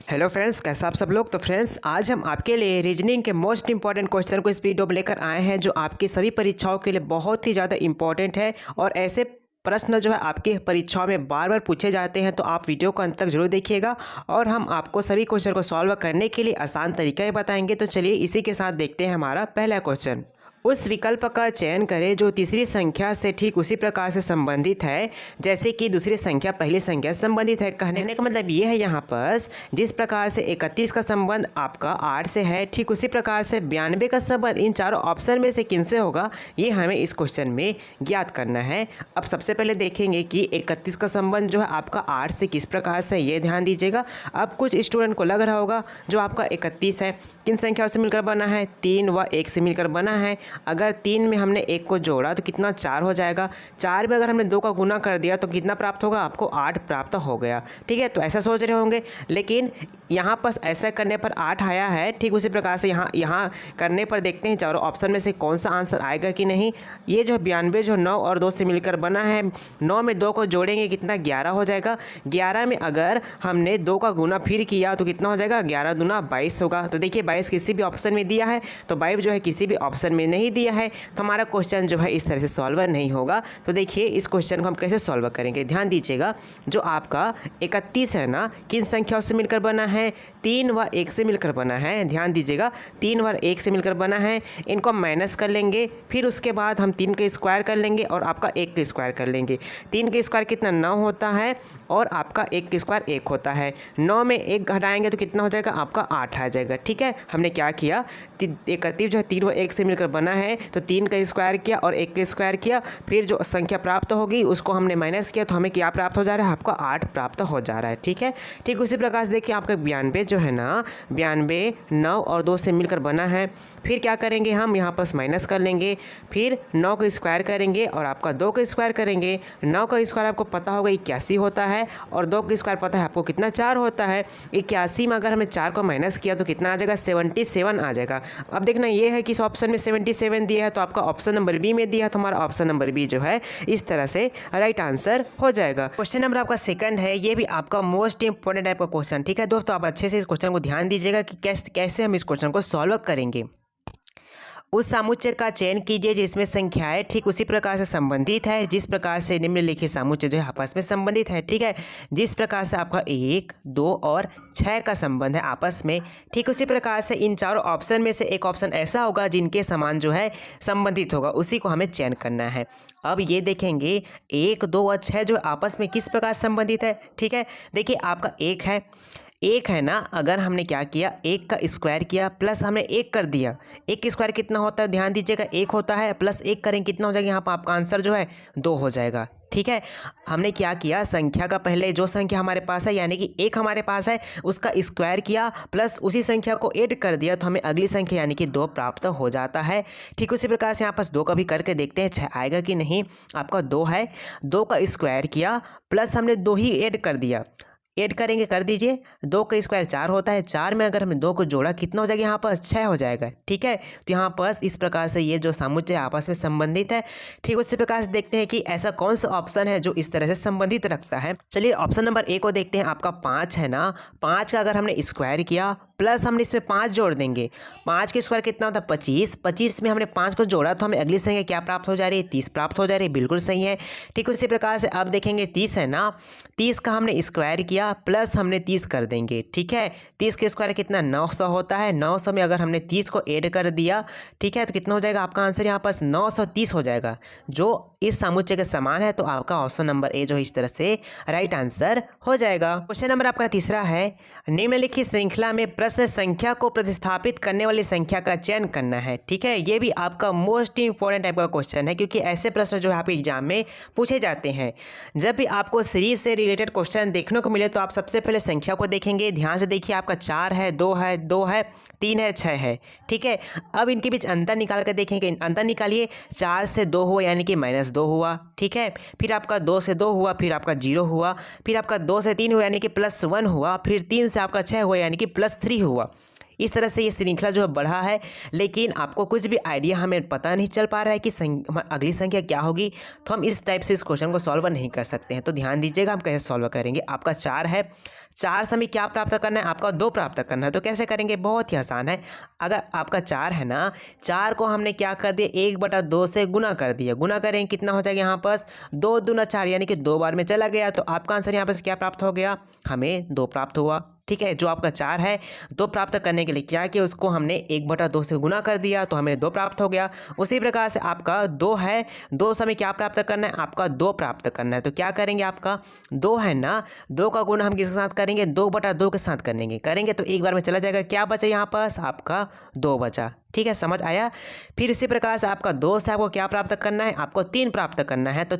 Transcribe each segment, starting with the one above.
Hello friends, कैसा आप सब लोग। तो फ्रेंड्स, आज हम आपके लिए रीजनिंग के मोस्ट इंपॉर्टेंट क्वेश्चन को इस वीडियो में लेकर आए हैं, जो आपकी सभी परीक्षाओं के लिए बहुत ही ज़्यादा इंपॉर्टेंट है। और ऐसे प्रश्न जो है आपकी परीक्षाओं में बार बार पूछे जाते हैं, तो आप वीडियो को अंत तक जरूर देखिएगा और हम आपको सभी क्वेश्चन को सॉल्व करने के लिए आसान तरीका ही बताएंगे। तो चलिए इसी के साथ देखते हैं हमारा पहला क्वेश्चन। उस विकल्प का चयन करें जो तीसरी संख्या से ठीक उसी प्रकार से संबंधित है जैसे कि दूसरी संख्या पहली संख्या से संबंधित है। कहने का मतलब ये है यहाँ पर जिस प्रकार से 31 का संबंध आपका 8 से है, ठीक उसी प्रकार से 92 का संबंध इन चारों ऑप्शन में से किनसे होगा, ये हमें इस क्वेश्चन में ज्ञात करना है। अब सबसे पहले देखेंगे कि 31 का संबंध जो है आपका 8 से किस प्रकार से, ये ध्यान दीजिएगा। अब कुछ स्टूडेंट को लग रहा होगा जो आपका 31 है किन संख्याओं से मिलकर बना है, 3 व 1 से मिलकर बना है। अगर 3 में हमने 1 को जोड़ा तो कितना 4 हो जाएगा। 4 में अगर हमने 2 का गुना कर दिया तो कितना प्राप्त होगा, आपको 8 प्राप्त हो गया। ठीक है, तो ऐसा सोच रहे होंगे, लेकिन यहाँ पर ऐसा करने पर 8 आया है। ठीक उसी प्रकार से यहाँ करने पर देखते हैं चारों ऑप्शन में से कौन सा आंसर आएगा कि नहीं। ये जो 92 जो 9 और 2 से मिलकर बना है, 9 में 2 को जोड़ेंगे कितना 11 हो जाएगा। 11 में अगर हमने 2 का गुना फिर किया तो कितना हो जाएगा, 11 दूना 22 होगा। तो देखिए 22 किसी भी ऑप्शन में दिया है, तो 22 जो है किसी भी ऑप्शन में नहीं दिया है, तो हमारा क्वेश्चन जो है इस तरह से सॉल्व नहीं होगा। तो देखिए इस क्वेश्चन को हम कैसे सॉल्व करेंगे, ध्यान दीजिएगा। जो आपका 31 है ना, किन संख्याओं से मिलकर बना है, 3 व 1 से मिलकर बना है। ध्यान दीजिएगा, 3 व 1 से मिलकर बना है। इनको माइनस कर लेंगे, फिर उसके बाद हम 3 का स्क्वायर कर लेंगे और आपका 1 का स्क्वायर कर लेंगे। 3 का स्क्वायर कितना 9 होता है और आपका 1 का स्क्वायर 1 होता है। 9 में 1 घटाएंगे तो कितना हो जाएगा, आपका 8 आ जाएगा। ठीक है, हमने क्या किया, 31 जो है 3 व 1 से मिलकर बना है, तो 3 का स्क्वायर किया और 1 का स्क्वायर किया, फिर जो संख्या प्राप्त होगी उसको हमने माइनस किया, तो हमें क्या प्राप्त हो जा रहा है, आपका 8 प्राप्त हो जा रहा है। ठीक है, ठीक उसी प्रकार से देखिए आपका 92 जो है ना, 92 9 और 2 से मिलकर बना है। फिर क्या करेंगे, हम यहाँ पर माइनस कर लेंगे, फिर 9 का स्क्वायर करेंगे और आपका 2 का स्क्वायर करेंगे। 9 का स्क्वायर आपको पता होगा 81 होता है और 2 का स्क्वायर पता है आपको कितना 4 होता है। 81 में अगर हमें 4 को माइनस किया तो कितना आ जाएगा, 77 आ जाएगा। अब देखना ये है कि इस ऑप्शन में 77 दिया है, तो आपका ऑप्शन नंबर बी में दिया, तो हमारा ऑप्शन नंबर बी जो है इस तरह से राइट आंसर हो जाएगा। क्वेश्चन नंबर आपका सेकंड है, ये भी आपका मोस्ट इंपॉर्टेंट टाइप का क्वेश्चन। ठीक है दोस्तों, आप अच्छे से इस क्वेश्चन को ध्यान दीजिएगा कि कैसे हम इस क्वेश्चन को सॉल्व करेंगे। उस सामुच्चय का चयन कीजिए जिसमें संख्याएं ठीक उसी प्रकार से संबंधित है जिस प्रकार से निम्नलिखित सामुच्चय जो है आपस में संबंधित है। ठीक है, जिस प्रकार से आपका 1, 2 और 6 का संबंध है आपस में, ठीक उसी प्रकार से इन चारों ऑप्शन में से एक ऑप्शन ऐसा होगा जिनके समान जो है संबंधित होगा, उसी को हमें चयन करना है। अब ये देखेंगे 1, 2 और 6 जो आपस में किस प्रकार संबंधित है। ठीक है, देखिए आपका 1 है ना, अगर हमने क्या किया, 1 का स्क्वायर किया प्लस हमने 1 कर दिया। 1 का स्क्वायर कितना होता है, ध्यान दीजिएगा 1 होता है, प्लस 1 करेंगे कितना हो जाएगा, यहाँ पर आपका आंसर जो है 2 हो जाएगा। ठीक है, हमने क्या किया, संख्या का पहले जो संख्या हमारे पास है यानी कि 1 हमारे पास है उसका स्क्वायर किया प्लस उसी संख्या को ऐड कर दिया, तो हमें अगली संख्या यानी कि 2 प्राप्त हो जाता है। ठीक उसी प्रकार से यहाँ पास 2 का भी करके देखते हैं 6 आएगा कि नहीं। आपका 2 है, 2 का स्क्वायर किया प्लस हमने 2 ही ऐड कर दिया, ऐड करेंगे कर दीजिए, 2 का स्क्वायर 4 होता है। 4 में अगर हमने 2 को जोड़ा कितना हो जाएगा, यहाँ पर 6 हो जाएगा। ठीक है, तो यहाँ पर इस प्रकार से ये जो सामुच्चय आपस में संबंधित है। ठीक उसी प्रकार से देखते हैं कि ऐसा कौन सा ऑप्शन है जो इस तरह से संबंधित रखता है। चलिए ऑप्शन नंबर ए को देखते हैं। आपका 5 है ना, 5 का अगर हमने स्क्वायर किया प्लस हमने इसमें 5 जोड़ देंगे, 5 के स्क्वायर कितना होता है 25। 25 में हमने 5 को जोड़ा तो हमें अगली संख्या क्या प्राप्त हो जा रही है, 30 प्राप्त हो जा रही है। बिल्कुल सही है। ठीक उसी प्रकार से अब देखेंगे 30 है ना, 30 का हमने स्क्वायर किया प्लस हमने 30 कर देंगे। ठीक है, 30 के स्क्वायर कितना 900 होता है। 900 में अगर हमने 30 को ऐड कर दिया, ठीक है, तो कितना हो जाएगा, आपका आंसर यहाँ पास 930 हो जाएगा, जो इस सामुच्चय के समान है। तो आपका ऑप्शन नंबर ए जो इस तरह से राइट आंसर हो जाएगा। क्वेश्चन नंबर आपका तीसरा है, निम्नलिखित श्रृंखला में प्रश्न संख्या को प्रतिस्थापित करने वाली संख्या का चयन करना है। ठीक है, ये भी आपका मोस्ट इंपॉर्टेंट टाइप का क्वेश्चन है, क्योंकि ऐसे प्रश्न जो है आपके एग्जाम में पूछे जाते हैं। जब भी आपको सीरीज से रिलेटेड क्वेश्चन देखने को मिले तो आप सबसे पहले संख्या को देखेंगे। ध्यान से देखिए, आपका 4 है, 2 है, 2 है, 3 है, 6 है। ठीक है, अब इनके बीच अंतर निकाल कर देखेंगे। अंतर निकालिए, 4 से 2 हुआ यानी कि -2 हुआ। ठीक है, फिर आपका 2 से 2 हुआ, फिर आपका 0 हुआ, फिर आपका 2 से 3 हुआ यानी कि +1 हुआ, फिर 3 से आपका 6 हुआ यानी कि +3 हुआ। इस तरह से ये श्रृंखला जो है बढ़ा है, लेकिन आपको कुछ भी आइडिया हमें पता नहीं चल पा रहा है कि अगली संख्या क्या होगी, तो हम इस टाइप से इस क्वेश्चन को सॉल्व नहीं कर सकते हैं। तो ध्यान दीजिएगा हम कैसे सॉल्व करेंगे। आपका 4 है, 4 से हमें क्या प्राप्त करना है, आपका 2 प्राप्त करना है। तो कैसे करेंगे, बहुत ही आसान है। अगर आपका 4 है ना, 4 को हमने क्या कर दिया, 1/2 से गुना कर दिया। गुना करेंगे कितना हो जाएगा यहाँ पास, 2 दूना 4, यानी कि 2 बार में चला गया। तो आपका आंसर यहाँ पर क्या प्राप्त हो गया, हमें 2 प्राप्त हुआ। ठीक है, जो आपका 4 है 2 प्राप्त करने के लिए क्या किया, उसको हमने 1/2 से गुना कर दिया, तो हमें 2 प्राप्त हो गया। उसी प्रकार से आपका 2 है, 2 से हमें क्या प्राप्त करना है, आपका 2 प्राप्त करना है। तो क्या करेंगे, आपका 2 है ना, 2 का गुना हम किसके साथ करेंगे, 2/2 के साथ करेंगे तो एक बार में चला जाएगा। क्या बचा यहाँ पास, आपका 2 बचा। ठीक है, समझ आया। फिर इसी प्रकार से आपका 2 से आपको क्या प्राप्त करना है, आपको 3 प्राप्त करना है। तो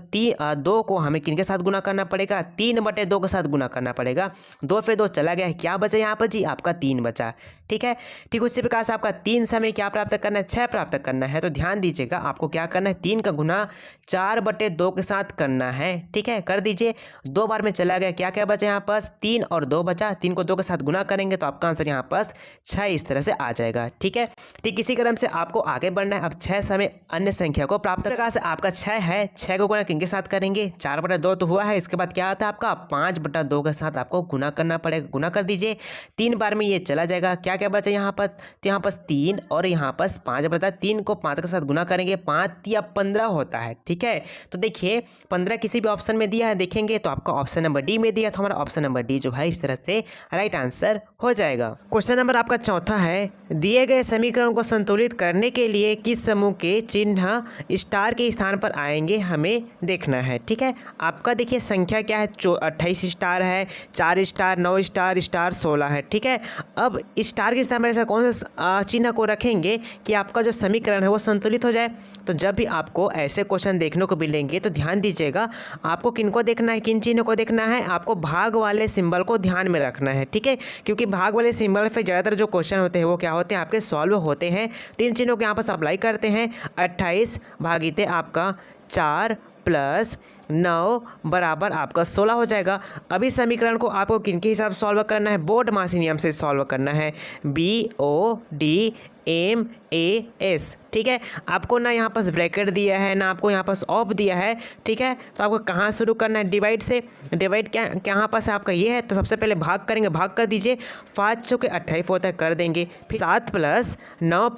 2 को हमें किन के साथ गुना करना पड़ेगा, 3/2 के साथ गुना करना पड़ेगा। 2 फिर 2 चला गया, क्या बचा यहाँ पर जी, आपका 3 बचा। ठीक है, ठीक उसी प्रकार से आपका 3 से हमें क्या प्राप्त करना है, 6 प्राप्त करना है। तो ध्यान दीजिएगा, आपको क्या करना है, 3 का गुना 4/2 के साथ करना है। ठीक है, कर दीजिए। 2 बार में चला गया, क्या क्या बचा यहाँ पास, 3 और 2 बचा। 3 को 2 के साथ गुना करेंगे तो आपका आंसर यहाँ पास 6 इस तरह से आ जाएगा। ठीक है, ठीक इसी क्रम से आपको आगे बढ़ना है। अब 6 से हमें अन्य संख्या को प्राप्त प्रकार से आपका 6 है, 6 को गुना किनके साथ करेंगे, 4/2 तो हुआ है। इसके बाद क्या आता है आपका 5/2 के साथ आपको गुना करना पड़ेगा। गुना कर दीजिए, 3 बार में ये चला जाएगा। क्या क्या बचा यहाँ पर, तो यहाँ पर 3 और यहाँ पर 5/3 को 5 के साथ गुना करेंगे, 5 या 15 होता है। ठीक है, तो देखिए 15 किसी भी ऑप्शन में दिया है, देखेंगे तो आपका ऑप्शन नंबर डी में दिया, तो हमारा ऑप्शन नंबर डी जो है इस तरह से राइट आंसर हो जाएगा। क्वेश्चन नंबर आपका चौथा है, दिए गए समीकरण को संतुलित करने के लिए किस समूह के चिन्ह स्टार के स्थान पर आएंगे, हमें देखना है। ठीक है, आपका देखिए संख्या क्या है, 28 स्टार है, 4 स्टार, 9 स्टार, स्टार 16 है। ठीक है, अब स्टार के स्थान पर ऐसा कौन सा चिन्ह को रखेंगे कि आपका जो समीकरण है वो संतुलित हो जाए। तो जब भी आपको ऐसे क्वेश्चन देखने को मिलेंगे तो ध्यान दीजिएगा, आपको किनको देखना है, किन चिन्हों को देखना है, आपको भाग वाले सिंबल को ध्यान में रखना है। ठीक है, क्योंकि भाग वाले सिंबल पे ज़्यादातर जो क्वेश्चन होते हैं वो क्या होते हैं, आपके सॉल्व होते हैं। 3 चिन्हों को यहाँ पर अप्लाई करते हैं, 28 भागिते आपका 4 + 9 बराबर आपका 16 हो जाएगा। अभी समीकरण को आपको किनके हिसाब से सॉल्व करना है, बोर्ड मासी नियम से सॉल्व करना है, BODMAS। ठीक है, आपको ना यहाँ पास ब्रैकेट दिया है ना आपको यहाँ पास ऑफ दिया है। ठीक है, तो आपको कहाँ शुरू करना है, डिवाइड से। डिवाइड क्या यहाँ पास आपका ये है, तो सबसे पहले भाग करेंगे, भाग कर दीजिए। 5 चौके 28 होता है, कर देंगे। 7 + 9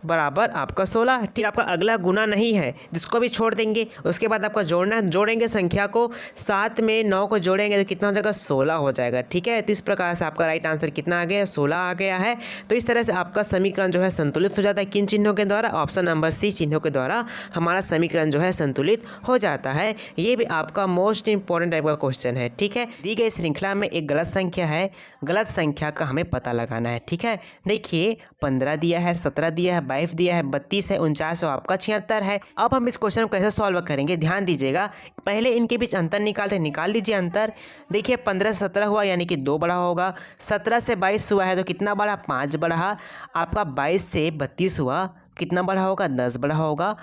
बराबर आपका 16। ठीक, आपका अगला गुना नहीं है, जिसको भी छोड़ देंगे। उसके बाद आपका जोड़ना, जोड़ेंगे संख्या को, 7 में 9 को जोड़ेंगे तो कितना हो जाएगा, 16 हो जाएगा। ठीक है, तो इस प्रकार से आपका राइट आंसर कितना आ गया, 16 आ गया है। तो इस तरह से आपका समीकरण जो है संतुलित हो जाता है, किन चिन्हों के द्वारा, ऑप्शन नंबर सी चिन्हों के द्वारा हमारा समीकरण जो है संतुलित हो जाता है। ये भी आपका मोस्ट इंपॉर्टेंट टाइप का क्वेश्चन है। ठीक है, दी गई श्रृंखला में एक गलत संख्या है, गलत संख्या का हमें पता लगाना है। ठीक है, देखिए 15 दिया है, 17 दिया है, 22 दिया है, 32 है, 49 और आपका 76 है। अब हम इस क्वेश्चन को कैसे सॉल्व करेंगे, ध्यान दीजिएगा। पहले इनके बीच अंतर निकाल लीजिए अंतर। देखिए 15 से 17 हुआ, यानी कि 2 बढ़ा होगा। 17 से 22 हुआ है तो कितना बढ़ा, 5 बढ़ा। आपका 22 से 32 हुआ, कितना बढ़ा होगा, 10 बढ़ा होगा।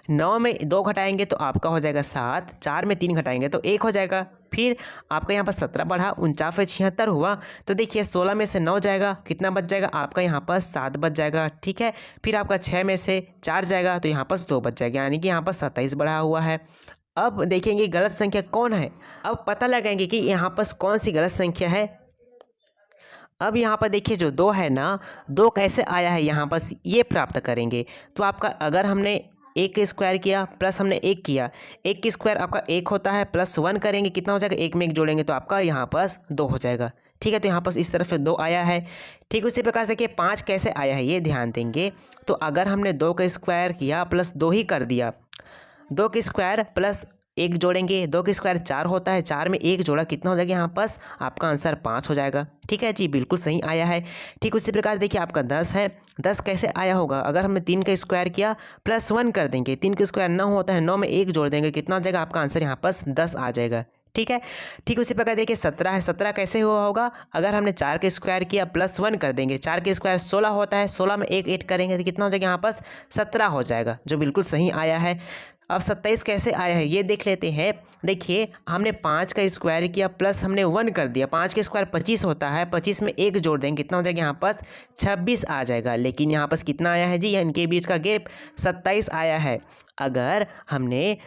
9 में 2 घटाएंगे तो आपका हो जाएगा 7, 4 में 3 घटाएंगे तो 1 हो जाएगा। फिर आपका यहाँ पर 17 बढ़ा, 49 से 76 हुआ, तो देखिए 16 में से 9 जाएगा, कितना बच जाएगा, आपका यहाँ पर 7 बच जाएगा। ठीक है, फिर आपका 6 में से 4 जाएगा तो यहाँ पर 2 बच जाएगा, यानी कि यहाँ पर 27 बढ़ा हुआ है। अब देखेंगे गलत संख्या कौन है, अब पता लगाएंगे कि यहाँ पर कौन सी गलत संख्या है। अब यहाँ पर देखिए जो 2 है ना, 2 कैसे आया है, यहाँ पर ये प्राप्त करेंगे। तो आपका अगर हमने 1 का स्क्वायर किया प्लस हमने 1 किया, 1 की स्क्वायर आपका 1 होता है, प्लस 1 करेंगे कितना हो जाएगा, 1 में 1 जोड़ेंगे तो आपका यहाँ पास 2 हो जाएगा। ठीक है, तो यहाँ पर इस तरफ से 2 आया है। ठीक उसी प्रकार से देखिए 5 कैसे आया है, ये ध्यान देंगे। तो अगर हमने 2 का स्क्वायर किया प्लस 2 ही कर दिया, 2 की स्क्वायर प्लस 1 जोड़ेंगे, 2 की स्क्वायर 4 होता है, 4 में 1 जोड़ा कितना हो जाएगा, यहाँ पास आपका आंसर 5 हो जाएगा। ठीक है जी, बिल्कुल सही आया है। ठीक उसी प्रकार देखिए आपका 10 है, 10 कैसे आया होगा, अगर हमने 3 का स्क्वायर किया प्लस 1 कर देंगे, 3 का स्क्वायर 9 होता है, 9 में 1 जोड़ देंगे, कितना हो जाएगा, आपका आंसर यहाँ पास 10 आ जाएगा। ठीक है, ठीक उसी प्रकार देखिए 17 है, 17 कैसे हुआ होगा, अगर हमने 4 के स्क्वायर किया प्लस 1 कर देंगे, 4 के स्क्वायर 16 होता है, 16 में 1 ऐड करेंगे तो कितना हो जाएगा, यहाँ पास 17 हो जाएगा, जो बिल्कुल सही आया है। अब 27 कैसे आया है ये देख लेते हैं। देखिए हमने 5 का स्क्वायर किया प्लस हमने 1 कर दिया। 5 का स्क्वायर 25 होता है, 25 में 1 जोड़ देंगे कितना हो जाएगा यहाँ पास 26 आ जाएगा। लेकिन यहाँ पास कितना आया है जी, इनके बीच का गैप 27 आया है। अगर हमने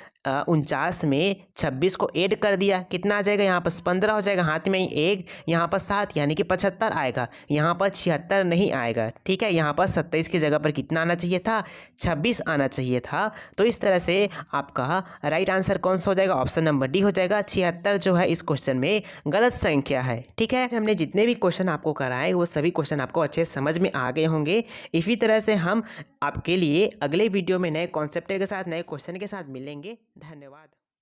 49 में 26 को ऐड कर दिया कितना आ जाएगा, यहाँ पर 15 हो जाएगा, हाथ में ही 1, यहाँ पर 7 यानी कि 75 आएगा। यहाँ पर 76 नहीं आएगा, ठीक है। यहाँ पर 27 की जगह पर कितना आना चाहिए था, 26 आना चाहिए था। तो इस तरह से आपका राइट आंसर कौन सा हो जाएगा, ऑप्शन नंबर डी हो जाएगा। 76 जो है इस क्वेश्चन में गलत संख्या है, ठीक है। हमने जितने भी क्वेश्चन आपको कराए वो सभी क्वेश्चन आपको अच्छे समझ में आ गए होंगे। इसी तरह से हम आपके लिए अगले वीडियो में नए कॉन्सेप्ट के साथ, नए क्वेश्चन के साथ मिलेंगे। धन्यवाद।